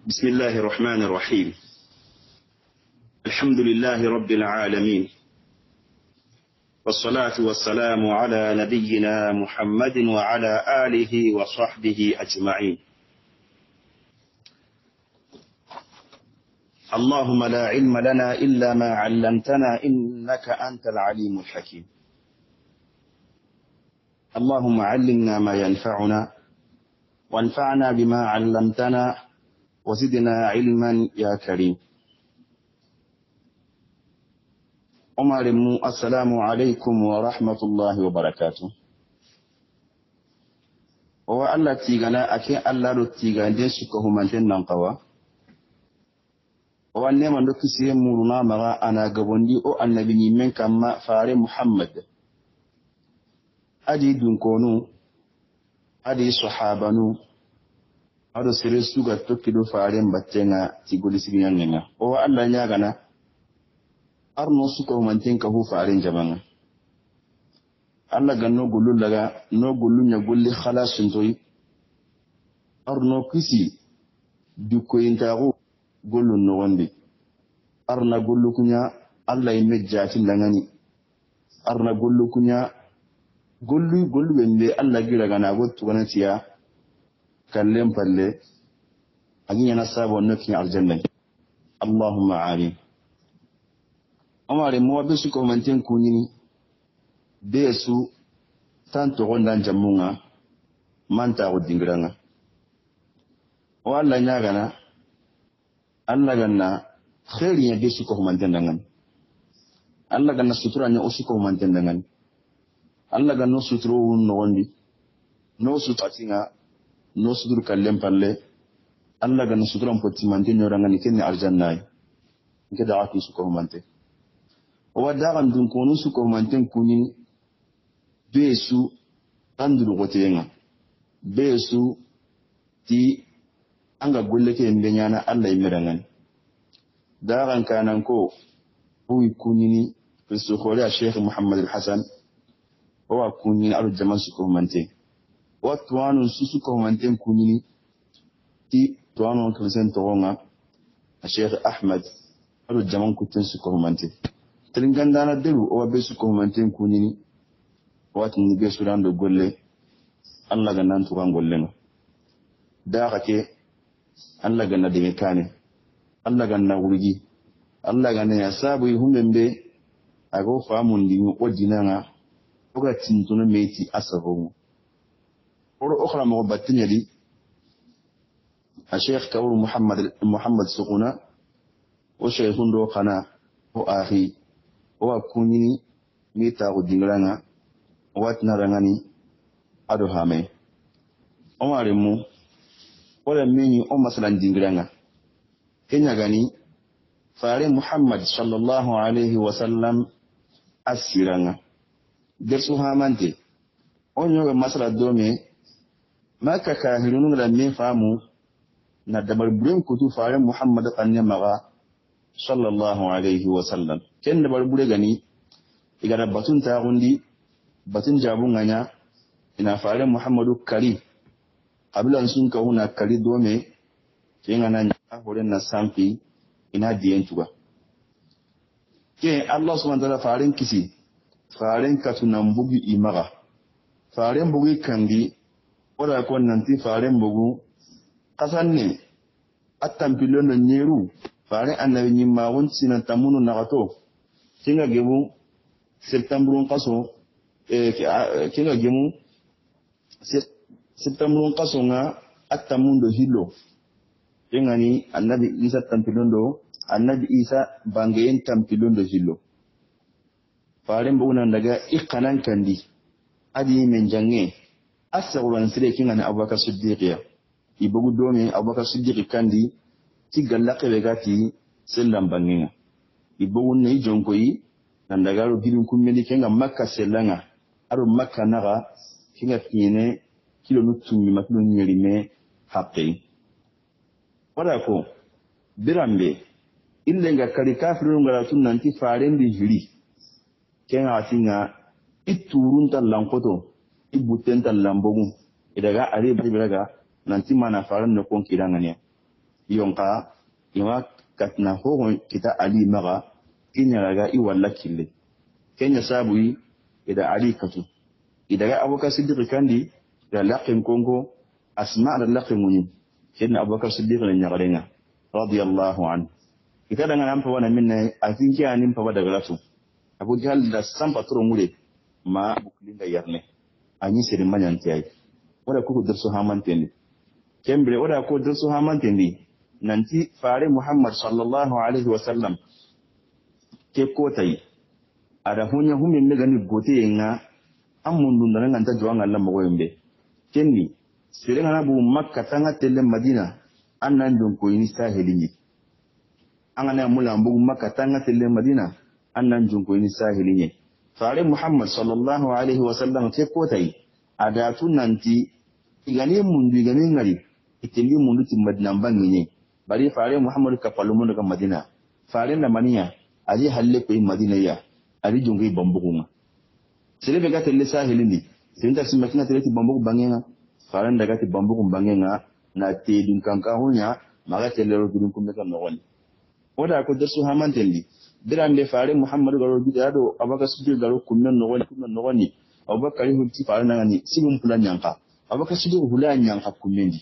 بسم الله الرحمن الرحيم. الحمد لله رب العالمين، والصلاة والسلام على نبينا محمد وعلى آله وصحبه أجمعين. اللهم لا علم لنا إلا ما علمتنا إنك أنت العليم الحكيم. اللهم علمنا ما ينفعنا وانفعنا بما علمتنا وزدنا علما يا كريم. السلام عليكم ورحمة الله وبركاته. وألا تيغنا أكي ألا رتيغان دين سكه منتين ننقوا وأنما نكسي مورنا مغا أنا قبندي أو النبي من كما فاري محمد أدي دنكونو أدي صحابانو ado sere suga tokkido faaren battenga tigoli siginanga o alla nyagana arno suko manten ka hu faaren jamanga alla ganno gulul laga no gulunya gulli khalasun toy arno kisi dukko intago golun no wonde arna gullukunya alla imejjati langani arna gullukunya gollu wende alla gira gana go tuganatiya كلم فلي أجينا نصاب ونكني على الجنة. اللهم عالم أمر مو بسكو من تنكوني بيسو تانتو غندان جمونا من تاغد دينغرانا والله ناغنا الله غنا خير يبسكو من تندغن الله غنا سترا ني اوسكو من تندغن الله غنا سترو نوندي نو ستاتينا no sudur kallem palle alla gan suduram poti mante nyoranga ni kenni arjannay nke daati su ko mante o wada gan dun kono su ko mante kunni besu anduru gotenga besu ti anga golle ke mbenyana alla imirangan daran kanan ko huwi kunni su khore a sheikh muhammad al-hasan o wa kunni alu jaman su ko mante watuanu susu ko manten kunini ti tuanu krisen toronga a sheikh ahmad ado jaman kuten su ko manten tilingandana delu o be su ko manten kunini watu ni be surando golle alla ganan to kan golle no da ke alla ganna de kane alla ganna wurgi alla ganna ya sabu humbe ago famundi o dinanga o ga tintuno meti asabo ورو أخرى مغبتين يلي الشيخ كور محمد سقونا وشيخون دو قنا وآخي وكونيني ميتا ودينغرانا واتنا رغاني أدو هامي أمارمو ولا ميني مثلا دينغرانا كنيا غاني فاري محمد صلى الله عليه وسلم أسيرانا درسو هامانتي onyo masala dome maka kahirunu la min famu na dabar buren kutu fare muhammad kanne maga sallallahu alaihi wasallam ken dabar bure gani igara batun ta gundi batun jabun nganya ina fare muhammadu kari abilan sun ka huna kari dome kenga nan horen na sampi ina diyen tuga ke allah subhanahu wa ta'ala faren kisi faren katunan bugi imaga faren bugi kandi wala ko nanti faren bugu kasanne attam pilono nyeru faren annabi nyimma won sinan tamunu nagato kinga gebu septembre qaso kinga gemu septembre qaso nga attamundo hillo kinga ni annabi isa tampilondo annabi isa bangayen tampilondo hillo faren bugu nan daga ikanan kandi adi men jange asawran sire kinga na abubakar siddiqiya ibugu domi abubakar siddiqi kandi ti gallaqe be gati sellam banginga ibugu ne jonko yi nan daga ro bidun kummeni kinga makka sellanga aro makka naga kinga kine kilo nutumi maklo nyeri me happe wala ko birambe ille nga kali kafiru ngara tunanti farendi juri kenga asinga iturun tallankoto ibuten tallambogu idaga ari biraga nanti mana faran no kon kirangane yonka ima katna ho kita ali maga kinya raga I walla kille kenya sabui ida ali katu ida ga abubakar siddiq kandi da laqin kongo asma da laqin muni kinna abubakar siddiq ne nyagarenga radiyallahu anhu kita dengan ampa wana minna afinki anim pa wada galatu abu jahal da sampa turo ngule ma buklinda yarne anyi sere manyanti ay wada ko darsu hamantendi kembre wada ko darsu hamantendi nanti fare muhammad sallallahu alaihi wasallam ke kotai ada hunya humin ne gani gote nga amundu nan nan ta juwan Allah mago yembe kendi sere ngana bu makka tanga tele madina annan don ko ini sahili angana mula mbugu makka tanga tele madina annan don ko ini sahili fare muhammad sallallahu alaihi wasallam ke kotai ada tunanti igani mundu igani ngari itendi mundu ti madina bangi bari fare muhammad ka palumo daga madina fare na maniya ali halle ko madina ya ali jongi bambugu sere be gata le sahili ni sinta simakina tele ti bambugu bangenga fare daga ti bambugu bangenga na te dun kanka hunya maga tele ro dun kumbe kan nowani oda ko dersu hamantendi dirande fare muhammad garo bidado abaka sudi garo kummen nowani abubakar hulti fare nangani sibum pula nyanka abubakar sudi hula nyanka kummendi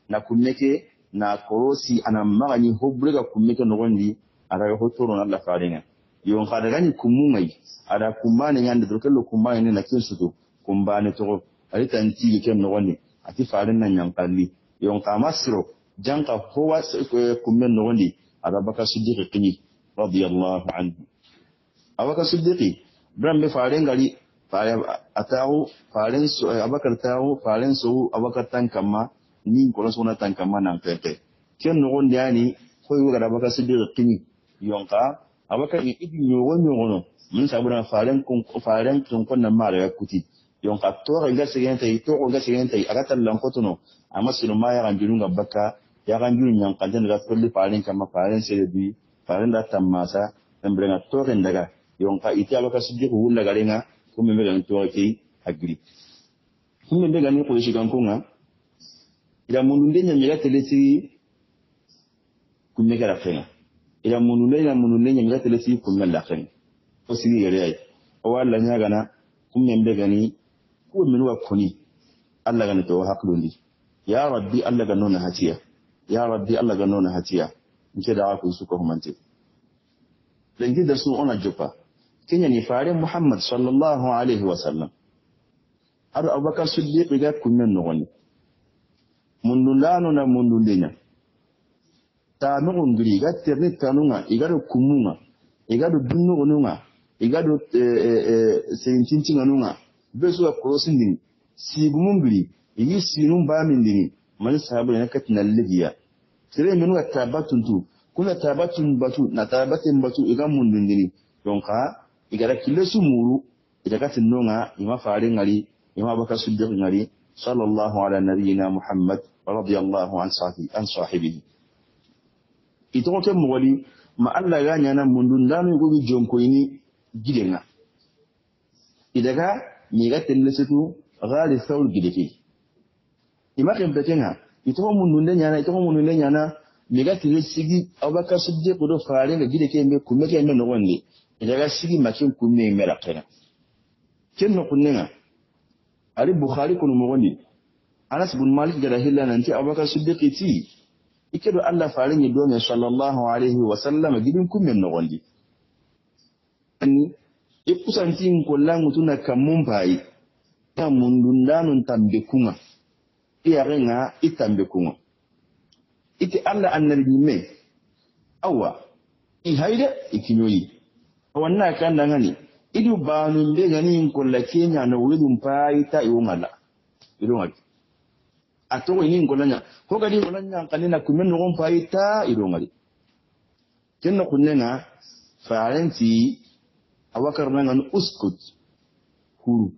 na kummeke na korosi ana magani hobrega kummeke nowandi ara hotoro na Allah farenga yon kada gani kumungai ada kumbane nyande dokelo kumbane ne na kinsuto kumbane to ari tanti ke nowani ati faren nan nyankali yon kamasro janka howa kummen nowandi ada baka siddiq kini radiyallahu anhu abaka siddiqi brambe faren gali fare atawu faren so abakar tawu faren so abakar tankama ni ko so na tankama nan pepe ken no gonde ani koy ga baka siddiq kini yonka abakar ni ibi nyono mun sabura faren kun nan mara ya kuti yonka to ga sigenta aga tallan kotono amma sunu ma ya ganjulu baka ya ganjulu nyan kanjan da kulli faren kama faren sai bi faren da tamasa tambrenga to daga yonka iti abakar siddiq hulla garenga kuma me ganin to ke agri kuma me ganin ko shi kan kunga ida mundu ndenya mira telesi kunne gara fenga ida mundu ndenya mira telesi kunne la fenga o sigi gare ai o walla nya gana kuma me gani ko me wa kuni Allah gani to haklundi ya rabbi Allah ganona hatiya ya rabbi Allah ganona hatiya nke da ku su ko humante dangi da su ona jopa kenya ni fare muhammad sallallahu alaihi wasallam ado abubakar siddiq ga kunnen no woni mundundano na mundundenya ta no ngiri ga terni tanunga igado kumunga igado dunno onunga igado sentintinga nunga beso ga krosindini sigumumbiri igi sinum ba mindini man sahabu ne katina lihiya sire menu ga tabatuntu kuna tabatun batu na tabatin batu iga mundundini donka igara kilesu muru idaga tinonga ima fare ngari ima baka siddiq ngari sallallahu ala nabiyyina muhammad radiyallahu an sahibihi ito ko tem wali ma Allah ga nyana mundun dano go bi jonko ini gidenga idaga mi ga tellesu gali saul gideke ima kan betenga ito mundun de nyana mi ga telesigi abaka siddiq do fare ga gideke me kumeke me no wonde idaga sigi makin kunne mera kana kenno kunnenga ali bukhari kunu mogoni anas bin malik da hilla nanti abubakar siddiqi ti ikedo Allah farin yi dome sallallahu alaihi wa sallam gidin kunnen no gondi ani ikusantin kollan mutuna kamun bai ta mundundanun tambe kuma iya renga itambe kuma ite Allah annabi me awa i haide ikinyoyi wannan kan dan hani idu banu be gani kolla kenya na wulun pai ta iwongala idongal ato yin kollanya ko gadi kollanya kanina kumen no pai ta idongali kenno kunnenga farenti awakar nan uskut kuru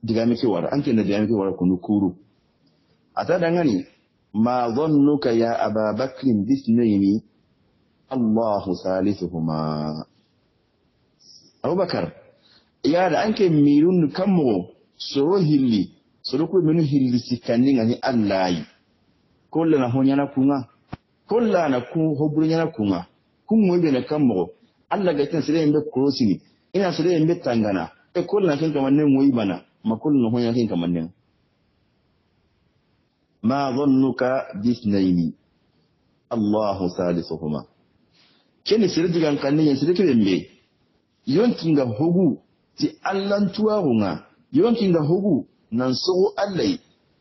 diga miki wara anke na diga miki wara kunu kuru ata dangani ma dhannuka ya ababakr bisnayni Allahu salisuhuma Abubakar ya da anke mirun kammo soro hilli soro ko menu hilli sikandinga ni Allah yi kolla na honyana kunga kolla na ku hobrunya na kunga kun mo be na kammo Allah ga tan sire mbe krosini ina sire mbe tangana e kolla na kin kamanne moyi bana ma kolla na honyana kin kamanne ma dhannuka bisnaini Allahu salisuhuma kene sire digan kanne sire kembe yonkinga hogu ti Allah tuwarunga yonkinga hogu nan so Allah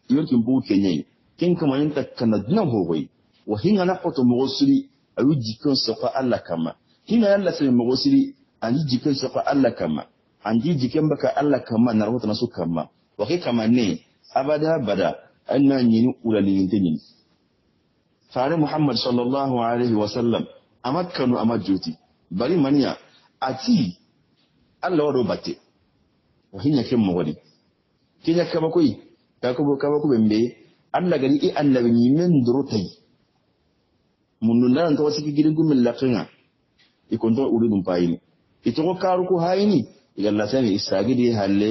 yonkin bu kenye kin kama yanta kana dinan hogoi wa hinga na qoto mogosiri ayu jikon sofa Allah kama hinga yalla sai mogosiri anji jikon sofa Allah kama anji jiken baka Allah kama na rahoto na su kama wa kai kama ne abada bada annan yin ulalin tinin fare Muhammad sallallahu alaihi wasallam amakkanu amajuti bari maniya ati Allah wado batte wa hinya kin mogodi kinya kama koi ka ko bembe Allah gani i annabi ni men durutai munun nan to wasiki gidan gumin lafinga ikondo uridum payini ito ko karu ko hayini igalla sami isagidi halle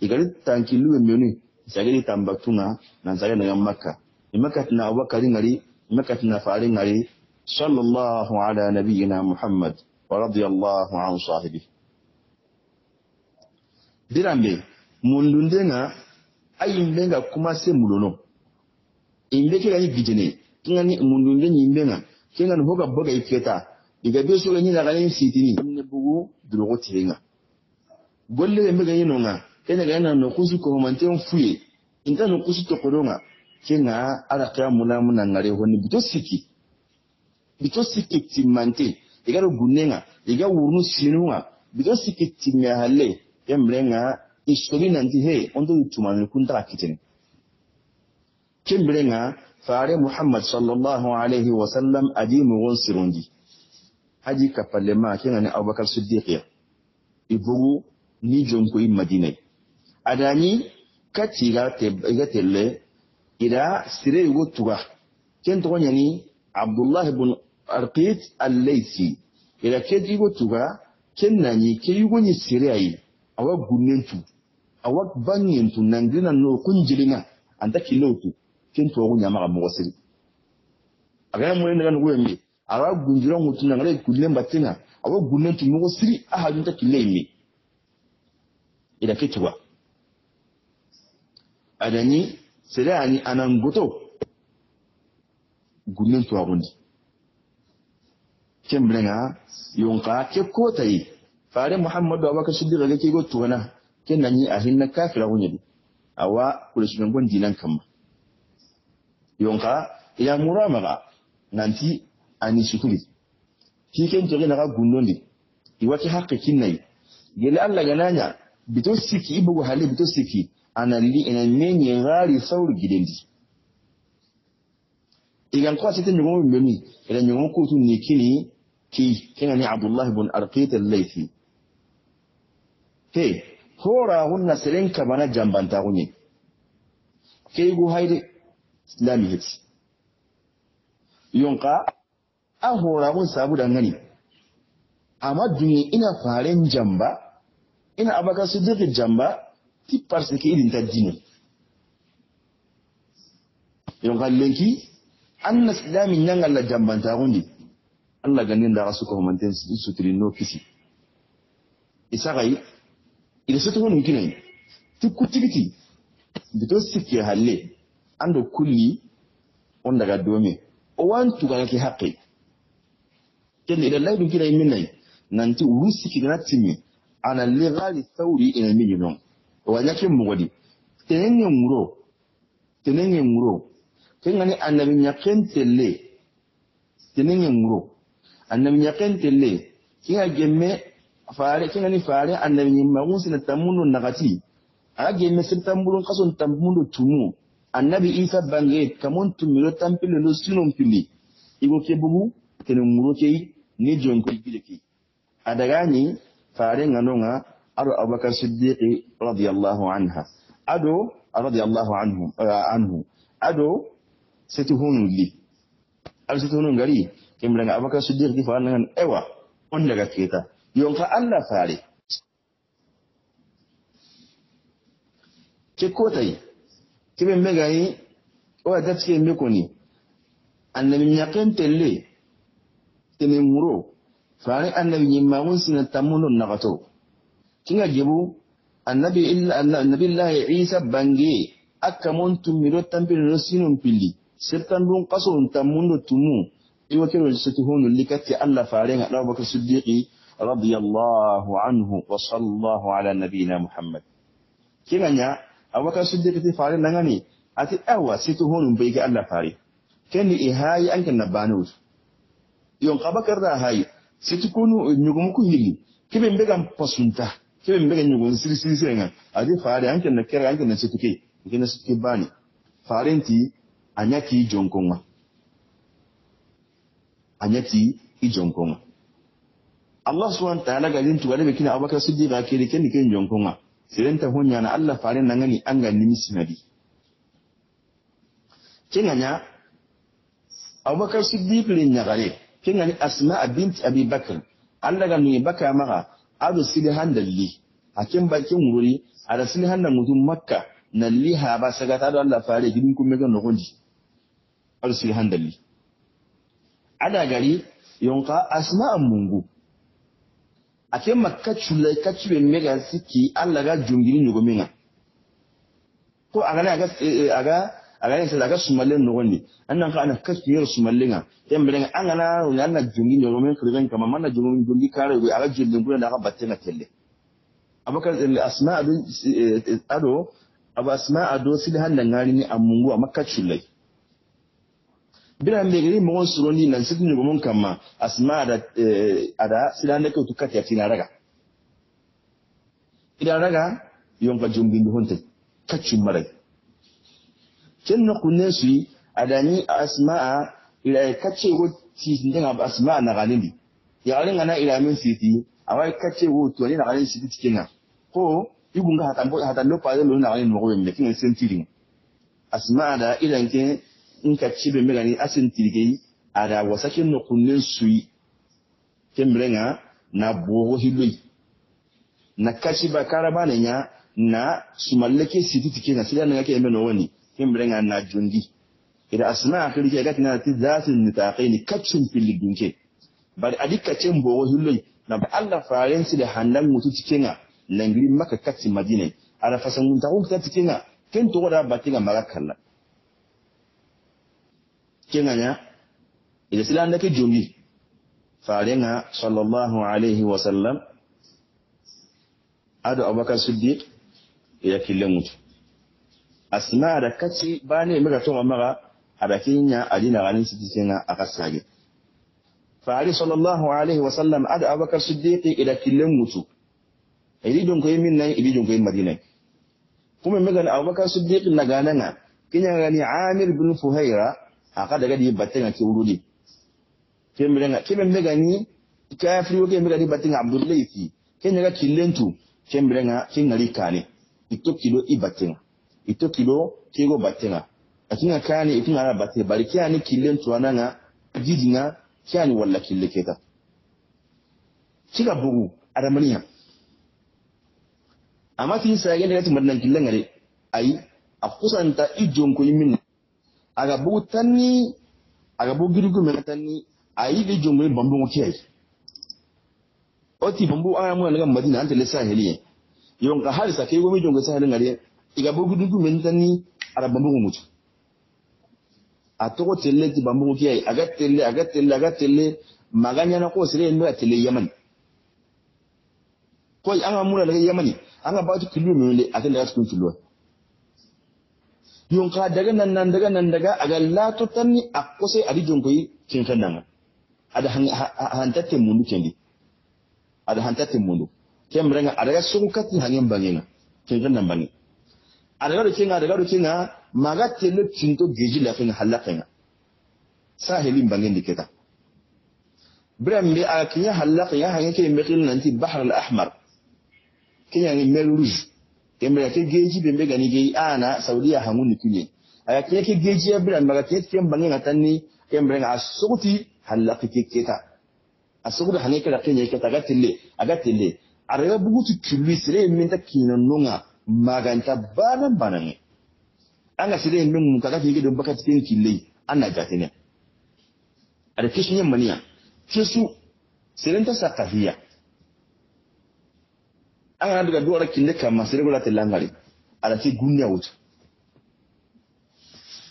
igari tankilu menu isagidi tambatunga nan saga daga makka makka na abubakari ngari makka na farin ngari sallallahu ala nabiyyina muhammad wa radiyallahu an sahibi dirambe mundundenga ayimbenga kuma se mulono imbe ke gani bijene kingani mundunde nyimbenga kingani hoga boga iketa diga beso gani la gani sitini ne bugu drogo tirenga golle mbe gani nonga kenya gani no kusu ko mante fuye inta no kusu to kodonga kinga ara kya muna ngare honi bito siki timante igaro gunenga iga wurnu sinunga bito siki timya halle yemrenga istori nanti he ondo tumani kunta kitene kimbrenga fare Muhammad sallallahu alaihi wasallam adimu wonsirundi haji kapalema kinani Abubakar Siddiq ibugu ni jonko yi Madina adani katira telle ida sire yugo tuga kento nyani Abdullah ibn Arqit al-Laythi ida kedi yugo tuga kennani ke yugo ni sire ayi awa gunnentu awa banyentu nangina no kunjilinga anta kilotu kento ogu nyama ga mogosiri agana mo ndanga ngwembe awa gunjira mutu nangale kulle mbatinga awa gunnentu mogosiri aha junta kilemi ida ketwa adani serani anangoto gunnentu agundi kembrenga yonka ke kotai fare Muhammadu Abubakar Siddiq ga ke go tuwana kenani ahinna kafira gunyadi awa kulishin gon dinan kamma yonka ila muramaga nanti ani shukuri kiken to gina ga gunnondi iwati haqqi kinnai gele Allah gananya bito siki ibugo hali bito siki analli ina menye ngari sauri gidendi igan ko sitin nyugo mbeni ila nyugo ko tun ni kini ki kenani Abdullah ibn Arqit al-Laythi he hora hunna serenka bana jambanta kunye keigu haide islami hiti yonka a hora hun sabu dangane amma duniya ina faren jamba ina Abubakar Siddiq jamba ti parce que idin ta dino yonka lenki anna islami nyanga la jambanta kundi Allah ganin da rasu ko manten su trino kisi isagai ida soto hono kinai ti kutigiti bito sikki halle ando kulli on daga dome o wantu ga ki haqqi kende ida laydu kinai minai nanti urusi ki na timi ana legali thawri ina minyon o wanyake mugodi tenenge muro kengani annabi nyakentelle tenenge muro annabi nyakentelle kinga gemme fare kingani fare annabi nyimma na tamuno nagati age mesin tambulun kason tambundo tumu annabi Isa bange kamon tumiro tampile no sinon pili igo kebugu tene muro kei ni jonko igileki adagani fare nganonga aro Abubakar Siddiq radiyallahu anhu ado setuhunu li al setuhunu ngari kemlanga Abubakar Siddiq di fare ngan ewa on daga keta yonka Allah fare ke kotai kibe megani o da tike me koni annabi nyaken telle tene muro fare annabi nyimmagun sina tamuno nagato kinga jebu annabi Allah Isa bangi akamon tumiro tampino sinum pilli sertan dun qaso tamuno tumu iwakiro situhunu likati Allah fare nga Abu Bakr Siddiqi radiyallahu anhu wa sallallahu ala nabiyina Muhammad kinga Abu Bakr Siddiqi fare nangani ati awa situhunu bayga Allah fare kenni ihayi anke nabanut yon kabakar da hayi situkunu nyugum ku hili kibe mbega pasunta kibe mbega nyugum siri senga adi faare anke na kera anke na situke ngina situke bani farenti anyaki jonkonga anyaki ijonkonga Allah subhanahu wa ta'ala galin tuwale be kina Abubakar Siddiq ga kire kenni ken jonkonga sirenta honya na Allah faare nangani anga nimisinadi kenganya Abubakar Siddiq lin nyagare kengani Asma bint Abi Bakr Allah ga ni baka maga adu silhan dalli akin bakin wuri ada silhan da mutum Makka nalli ha ba sagata da Allah fare gidin kuma ga nogonji adu silhan dalli ada gari yonka Asma mungu akin Makka chulai kachibe mega siki Allah ga jungiri nyugominga ko aga ne sai daga sumallen no wonni annan ka ana kashiyar sumallinga yan bidan an ana yana jungi ne romen kirgan kama manna jungi kare go aga jillin gudan da aka batte na telle abakar asma ado aba asma ado silhan nan ngari ni amungu amakka chullai bidan be gari mo suroni nan sidin go mon kama asma ada silhan da to kati atina raga idan raga yonka jungi ni honte kacin marai kenno kunne su adani asma'a ila kace wuti ndinga asma'a na galindi ya alinga na ila min siti awai kace wuti wani na galindi siti cikinna ko ibunga hatan lo pale lo na galindi mo wemme kin sentirin asma'a da ila nke in ka cibe megani asentirige ada wasakin no kunne su kembrenga na bogo hiloi na kashi ba karabane nya na sumalleke siti cikinna sila na yake embe no wani kimbrenga na jundi ida asma akili ke gatina ti zatin nitaqin kacin fil dunke bari adika cembo wo hulloy na ba Allah farensi da handan mutu cikinga langri maka kacin madina ala fasangun ta hukta cikinga ken to wada batinga marakalla kenganya ida silan da ke jundi farenga sallallahu alaihi wasallam ado Abubakar Siddiq ya kille mutu asma da kace ba ne muka to mamaga abakinya adina ganin sitinga akasage fa'ali sallallahu alaihi wa sallam ada Abubakar Siddiq ila killen mutu idon ko yimin nan idon ko Madina kuma muga Abubakar Siddiq na ganana kinya gani Amir bin Fuhaira aka daga di batenga ki urudi kemrenga muga ni kafiri ke muga di batenga Abdullahi kinya ga killentu kemrenga kingali kane itokilo ibatenga ito kilo kigo batenga akinga kani ikinga na bate barikia ni kilen tuananga jidinga kyani walla kille keta kiga bugu adamaniya amma tin sai ga daga madan killen ngare ai akusanta ijon ko yimin aga bugu tanni aga bugu gidugu me tanni ai de jongo bambu ngokiyai oti bambu aya mu daga madina anta lesa heliye yon ka halisa kai go mi jongo sa helin ngare iga bugu dugu mentani ara bambu mutu atoko telle ti bambu kiyai aga telle maganya na ko sire ndo telle yaman ko anga mura daga yamani anga ba tu kilu mele atelle askun kilu yon ka daga nan daga aga lato tanni akose adi jonko yi kinkan nan ada hantatte mundu kendi ada hantatte mundu kemrenga ada sukati hangen bangenga kinkan nan bangi adaga do kinga magate le tinto geji la fin halaqenga sahilin bangen diketa brambe akinya halaqenga hangen ke mekhil nanti bahr al ahmar kinya ni mer rouge kembe ke geji be gani ge ana saudiya hangun nikunye aya ke geji ya brambe magate ke bangen atanni kembe nga asuti halaqi keta asuti hangen ke la kinya keta agatille araga bugutu kilisire minta kinanonga maganta banan ne an ga sire min mun kaga fige don baka cikin kille an na jatine ada kesu nya mania kesu serenta sakafiya anga daga duwara kinde kama sere gola telangari ala ti gunya wuta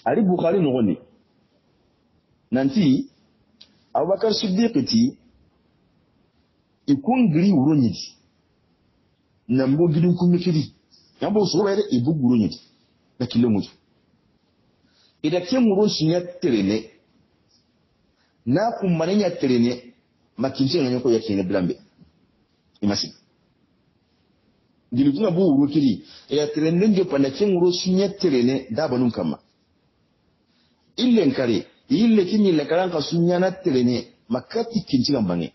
ali bukhari no goni nanti abubakar siddiq ti ikun giri wuro nyidi nambo gidun kunni kidi yambo so wayre ibu guro nyidi da kilo mutu ida ke muro shinya terene na kumanya terene makinje nganyo ko yakine blambe imasi dilutuna bu wuro kidi ya terene nge pana ke muro shinya terene da banun kama illen kare ille kinni le karan ka sunya na terene makati kinci gambange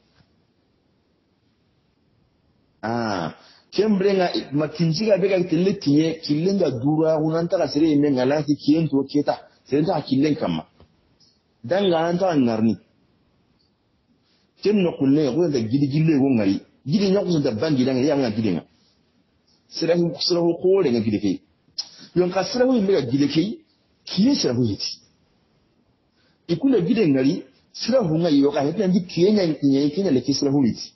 kembrenga makinci ga bega tille tiye killenga dura hunanta ka sere men ngala ki kiyen to keta sere ta killen kama danga anta ngarni kenno kulle ko da gidi go ngari gidi nyako da bangi danga yanga gidi nga sere ko le nga gidi kai yon ka sere ho mega gidi kai kiyen sere ho yiti ikule gidi ngari sere ho nga yo ka hete ndi kiyenya nyi kenya le kisere ho yiti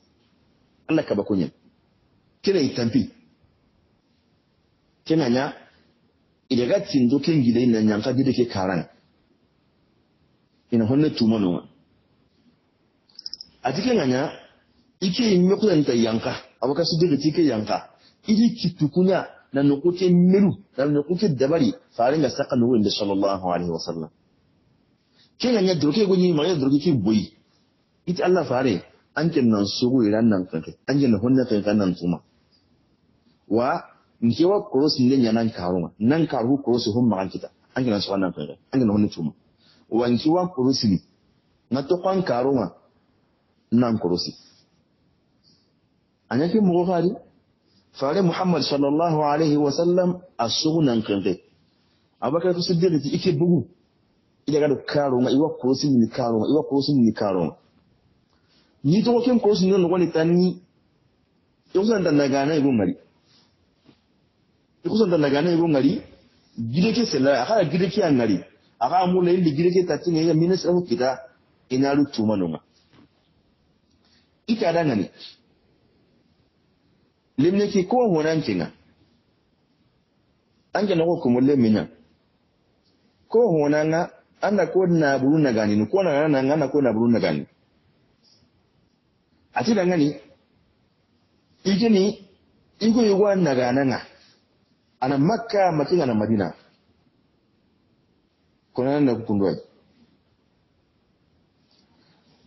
Allah ka bakonya kena itampi kena nya idaga tindo ken gide ina nyanka gide ke karan ina honne tumono atike nya ike nyoku nta yanka abaka su dige tike yanka idi kitukunya na nokoke melu na nokoke dabari fare nga saka no wende sallallahu alaihi wasallam kena nya droke gonyi ma ya droke ki boyi iti Allah fare anken nan sugu iran nan kanke anken honne kan nan tuma wa nkewa korosi ndenya nan karuma nan karu korosi hum magan kita anken nan suwan nan kanke anken honne tuma wa nkewa korosi ni na to kan karuma nan korosi anyake mu gofari fare muhammad sallallahu alaihi wasallam asugu nan kanke abakar siddiq ti ike bugu ida ga karuma iwa korosi ni karuma iwa korosi ni karuma ni to ken ko sun non woni tanni yusan dan daga na ibu ngari yusan dan daga na ibu ngari gide ke sella aka gide ke ngari aka mu le ndi gide ke tatin ya minisa ko kita ina rutu manoma ika dan ngani limne ki ko honan kinga anje na ko mo le minya ko honanga anda ko na buru na gani ko na ko na buru na gani ati dangani igini igo yugo nagananga ana makka makinga na madina kona na kundwa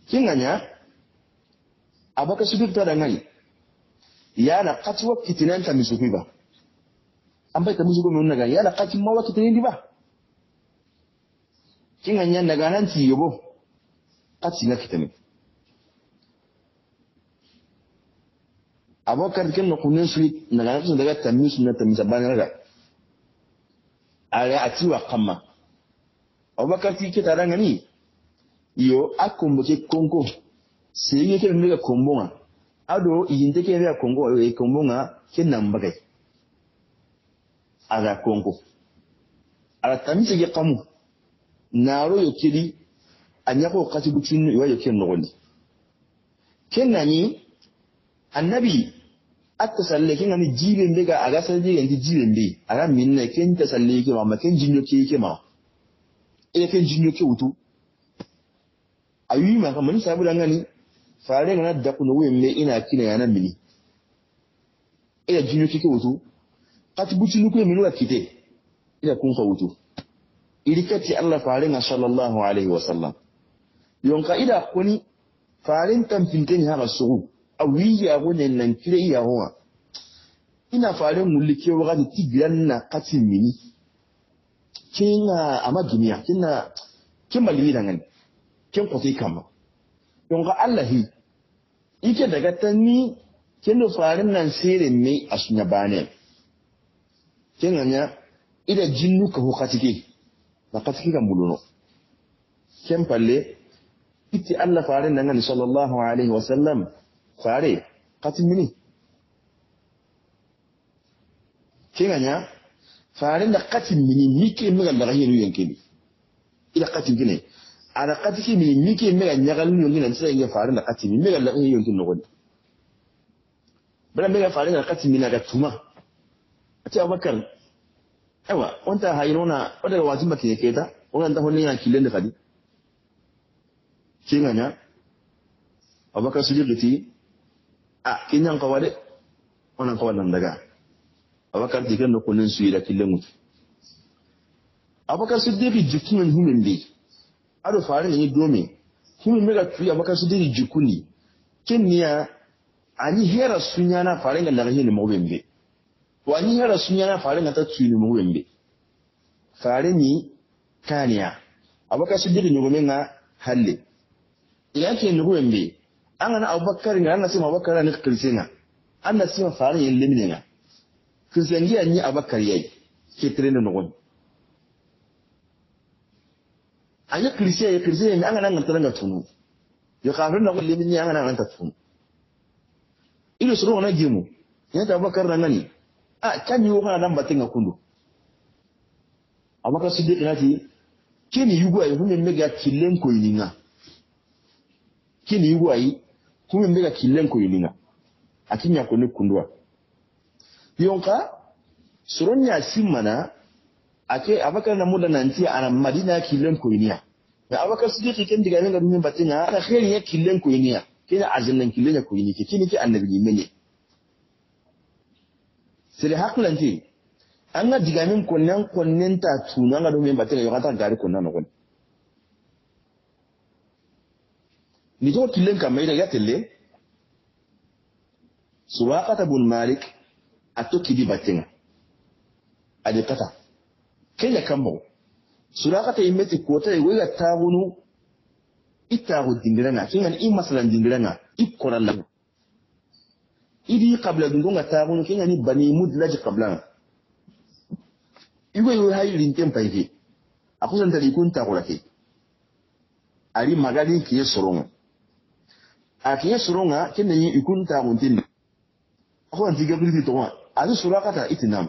kinganya abaka sudutta dangani yana katwa kitinanta misukiba ambai ta musuko mun naga yana katin mawa kitinin ba kinganya nagananti yobo katina kitinin abokar ken no kunen sulit naga sun daga tamis na tamisa banaraga ala atiwa kama abokar ti ke taranga ni yo akombo ke kongo seye ke mega kombonga ado yinde ke mega kongo e kombonga ke nambagai ala kongo ala tamisa ke kamu naro yo kiri anyako kati butinu yo ke nogondi kenani annabi atta salle kin ani jibe mbega aga salle ndi jibe mbi aga minne ken ta salle ke ma ken jinyo ke ma e ken jinyo ke wutu ayi ma kamar sabu da ngani fare ngana da kuno wemme ina kina yana mini e jinyo ke wutu kat buci lu ko minu akite ila kun fa wutu ilikati Allah fare nga sallallahu alaihi wasallam yonka ida kuni farin tamfinten ha rasu awiya wonen nan kire iya huwa ina farin mulke wa ga tigiran na katin mini kinga amaduniya kinna kin malimi dangan kin kotai kama don ga Allah ike daga tanni kin farin nan sere me asunya bane kin anya ida jinnu ka ho katike ba katike kan buluno kin palle iti Allah farin nan sallallahu alaihi wasallam fare katin mini kinganya fare da katin mini nike muga da rahiru yankini ila katin gine ana katiki mi mike mega nyagal ni ngina tsaya nge farin da katimi mega la ngi yonkin no godi bala mega farin da katimi na ga tuma ati abakar aiwa wanta hayrona wada wajin bake yake ta wannan da honin ya kilen da kadi kinganya abakar sujudi a kinyan kawade wannan kawadan daga abakar digan no kunin su da kilen mutu abakar sujudi jikunin humin bi ado farin ni dome humin mega tuya abakar sujudi jikuni kinniya ani hera sunyana farin ga daga hin mawbembe wani hera sunyana farin ga ta tuyi mawbembe farin ni kaniya abakar sujudi ni gomenga halle yake ni mawbembe an ana abakar ga ana sai abakar ne kirsinga anna sai farin yin limninga kirsengi anyi abakar yayi ke trene no gon anya kirsiya ne an ana ngantara ga tunu yo kafin na kulli min an ana nganta tunu ido suru na gimu yata abakar nan ngani kan yi kana nan batin kundu abakar siddiq nati kini yugo ay humen mega killen ko yininga kini yugo ay humen mega killen ko yininga akinya ko ne kundwa yonka suronya simana ake abakar na muda nanti ana madina killen ko yiniya da abakar siddiq ken diga men ga humen batinga ta khairi ya killen ko yiniya kina ajannan killen ko yini kini ki annabi ne sai haklanti an ga diga min konnan ta tuna ga humen batinga yo kata gari konnan no kon ni to killen ka mai da ya telle Suraqata bun Malik atoki di batinga ade kata kenya kambo Suraqata imeti kota e wega tagunu itagu dingiranga kingan masalan dingiranga ikora lagu idi qabla dungonga tagunu kenya ni bani mudlaj qabla iwe hayrin tempa hivi akusan tali kunta kolake ari magadi kiye soronga akiye soronga kenya ni ikunta guntin ko anti gabriti to wa azu Suraqata itinam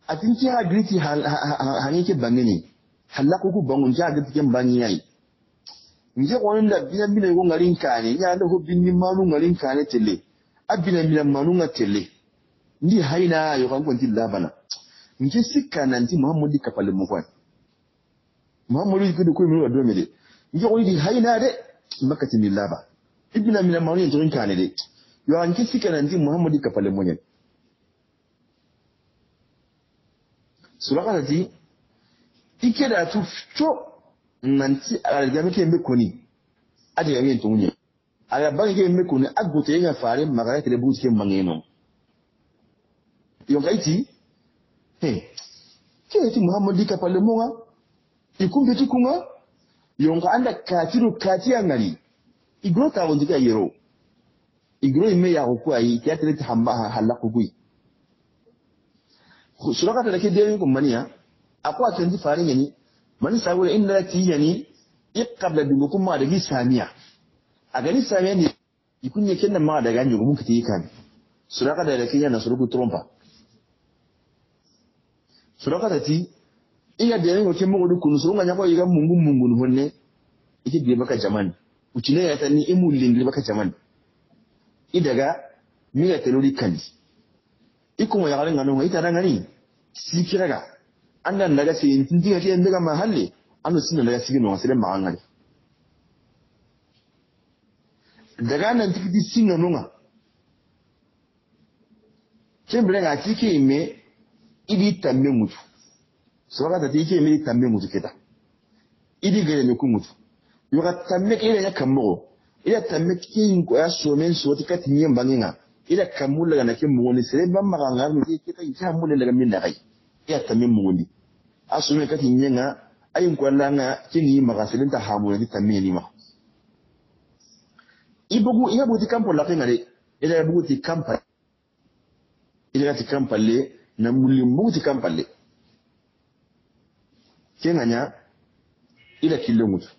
atinki ha griti hanike bangeni halaku ku bangun ja griti ken bangi yayi nje ko nda bina ko ngarin kane nya da ko binni manu ngarin kane tele abina mina manu nga tele ndi haina yo kan konti labana nje sikka nanti muhammadi kapale mo kwa muhammadu ko ko mi wado me de nje ko ndi haina de makati mi laba ibina mina manu ngarin kane de yo an ki sikka nanti muhammadi kapale mo nyen Suraqata ti ike da tu cho nanti alga meke mbekoni ade yamin tunye aga bangi ke mbekoni agote yenga fare magara tele buti ke mangeno yo gaiti ke ti muhammadi ka pale monga ikumbe tukunga yo nga anda katiru katia ngari igro ta wonjika yero igro ime ya ko ayi ya tele hamba halako gui Suraqata da ke dai ko maniya akwa tanji farin yani man saboda inda ti yani iqabla dungu kuma da gisamiya a gani samiya ne ikunye kenan ma da ganyo mun kiti kan Suraqata da ke yana suruku trompa Suraqata ti iya da yango ke mugo dukun surunga nyako yiga mungun honne ike biye baka jaman ucine ya tani imu lingri baka jaman idaga miya telori kandi ikuma ya garin ganon ita dan gani sikiraga annan daga sai tindiga ke daga mahalle anu sinna daga sigino wasire maangani daga nan tikiti singa nunga kembre ga tike me idi tambe mutu Suraqata tike me tambe mutu keta idi gele me ku mutu yo ga tambe ke ya kammo ida tambe ke ko ya so men so tikati nyem banginga ida kamula ga nakin mugoni sere ban maganga mi ke kai ta mulle daga min da kai ya tamin mugoni asume kati nyenga ayin kwallanga kinyi magasirin ta hamu ni tamin ni ma ibugu ina buti kampo la kengare ida buti kampa ida ti kampalle na mulli buti kampalle kenganya ida kilomutu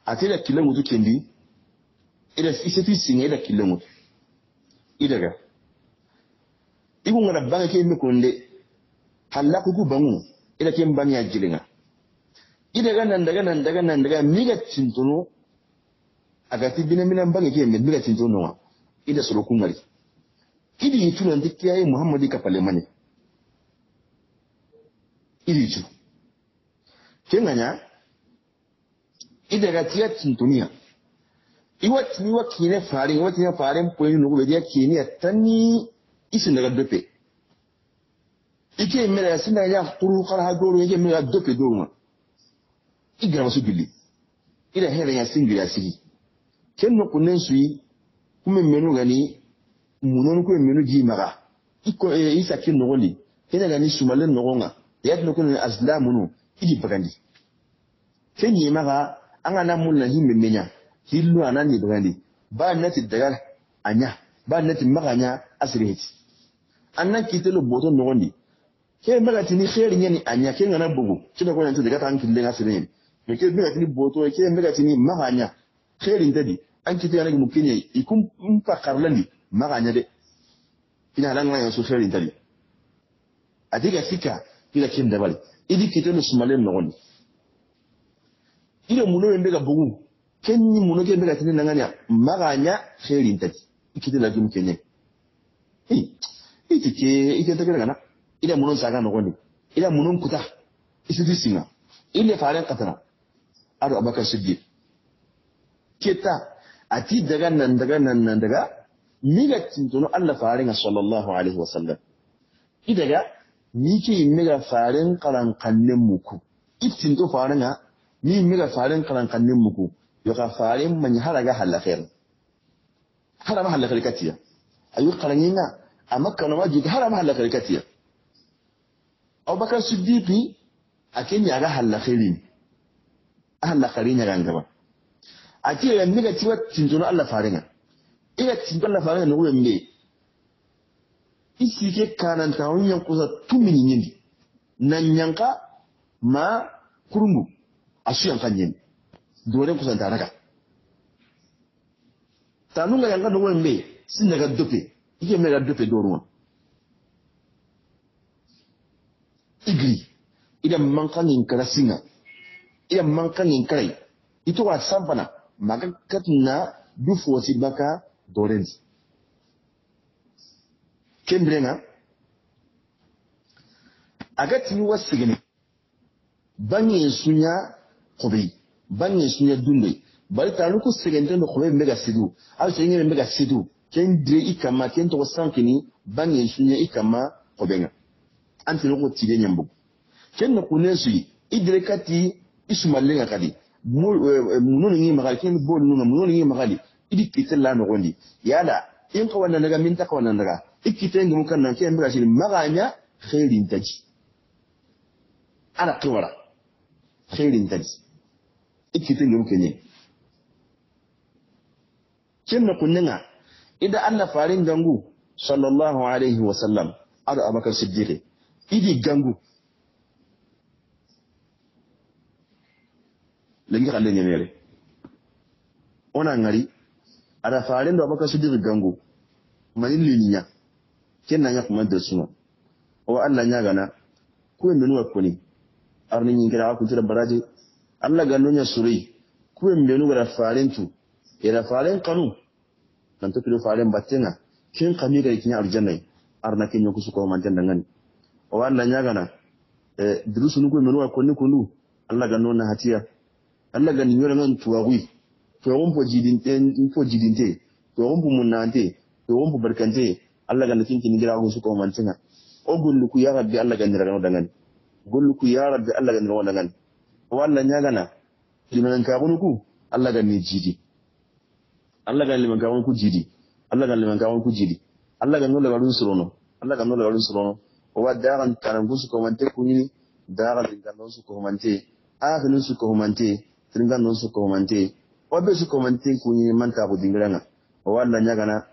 atira kilomutu kendi ida iseti singa ida kilomutu idaga ibu ngara banga ke mi konde halaku ku bangu ida ken banya jilinga ida nan daga miga tintuno agati binamina bangi ke miga tintuno ida soro kungari idi yituna ndikiyaye muhammadi kapale mani idi yitu kenganya ida ga tiya tintunia iwatini wakine farin iwatini farin poyi nugu bedia kini atani isi daga dope ike mera sina ya turu kala ha doro ike mera dope doro ma igra masu gili ida hele ya singi ya sigi kenno kunen sui kume menu gani munon ko menu ji maga iko isa kin no goli kena gani sumalen no gonga yadno kun azlamunu idi bagandi kenyi maga anga namulla himme menya hillu anani bagandi ba nati daga anya ba nati maganya asrihiti annan kitelo boto no gondi ke maga tini khair nyani anya ke ngana bugu kina ko nanti daga tan kille asrihin me ke maga tini boto ke maga tini maganya khair ndadi an kiti yana mukini ikum umpa karlandi maganya de ina lan ngaya so khair ndadi adiga fika ila kin dabal idi kitelo sumalen no gondi ida muno yende ga bugu kenni muno ke bega tini nanganya maganya khairin tati ikiti la jum kenye ike ta kana ida muno saga no gondi ida muno kuta isidi singa ile faran katana ado abakar siddiq kita ati daga nan daga miga tintono Allah faran sallallahu alaihi wasallam idaga mike miga faran karan kannen muku itinto faran ni miga faran karan kannen muku yoka faran man haraga halakhair harama halakhair katiya ayu qaranyina amakka no waji harama halakhair katiya Abubakar Siddiqi akenya ga halakhair halakhairina gangaba ati ya miga tiwa tinjono Allah faringa ila tinjono Allah faringa no wembe isike kanan tawunya kusa tumini nyindi nanyanka ma kurungu asiyan kanyen dole kusan taraka tanunga yanga no wembe sinaga dope ike mega dope doruma igri ida mankanin karasinga ida mankanin kai ito wa sampana maga katna du fosi baka dorenzi kembrenga agati wasigene bangi sunya khobi bangi sunya dunde bari tanu ko segende no khobe mega sidu al sengene mega sidu ken dire ikama ken to sankini bangi sunya ikama khobenga anti no ko tide nyambu ken no kunesu idire kati isumalenga kadi muno ngi magal ken bol nuno muno ngi magali idi kitella no gondi yala in ko wanda daga min ta ko wanda daga ikitengi mukan nan ken mega shi maganya khairin taji ana kiwara khairin taji ikitengi mukenye kinna kunninga idan Allah farin gangu sallallahu alaihi wasallam ado Abubakar Siddiq idi gangu lengi kalle nyemere ona ngari ada farin do Abubakar Siddiq gangu manin linya kenna nya kuma da suna o Allah nya gana ko en nuwa koni arni ngira ku tira baraje Allah gano nya suri ku en benu gara farin tu ira farin kanu nan to kilo farin batenga kin kami ga kin aljanna arna kin yoku su ko man tan dangan o Allah nya gana durusu nugo menuwa koni kunu Allah gano na hatiya Allah gani nyora ngan tuwagui to wompo jidinte to wompo munante to wompo barkante Allah gani kin kin gira ko su ko man tan o gollu ku ya rabbi Allah gani ragano dangan gollu ku ya rabbi Allah gani ragano dangan o Allah nya gana dinan ka ku Allah gani jidi Allah gani liman ka ku jidi Allah gani liman ka ku jidi Allah gani no lagarun surono Allah gani no lagarun surono o wadaran karam ku su ko man te kunini daran dingan no su ko man te akhinu su ko man te tingan no su ko man te o be su ko man te kunini man ta bu dingiranga o Allah nya gana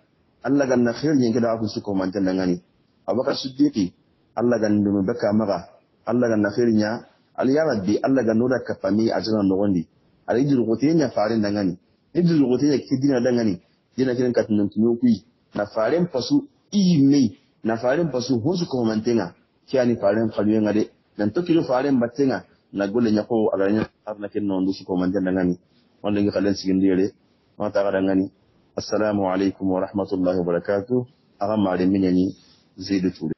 Allah gani khair yin kada ku su ko man te dangani Abubakar Siddiqi Allah gani dum baka maga Allah gani khair nya al ya rabbi Allah gani no da kapami ajana no gondi al idiru ko te nya farin dangani idiru ko te nya kidina dangani dina kiran katun tunyo kui na farin fasu ime na farin fasu hosu ko mantenga kiani faren faluye ngade nan to kilo faren battenga na golle nyako aganya arna ken non dusu ko man ngani wanda ngi khalen sigindire ma ta gada ngani assalamu alaikum wa rahmatullahi wa barakatuh aga mare minyani zidu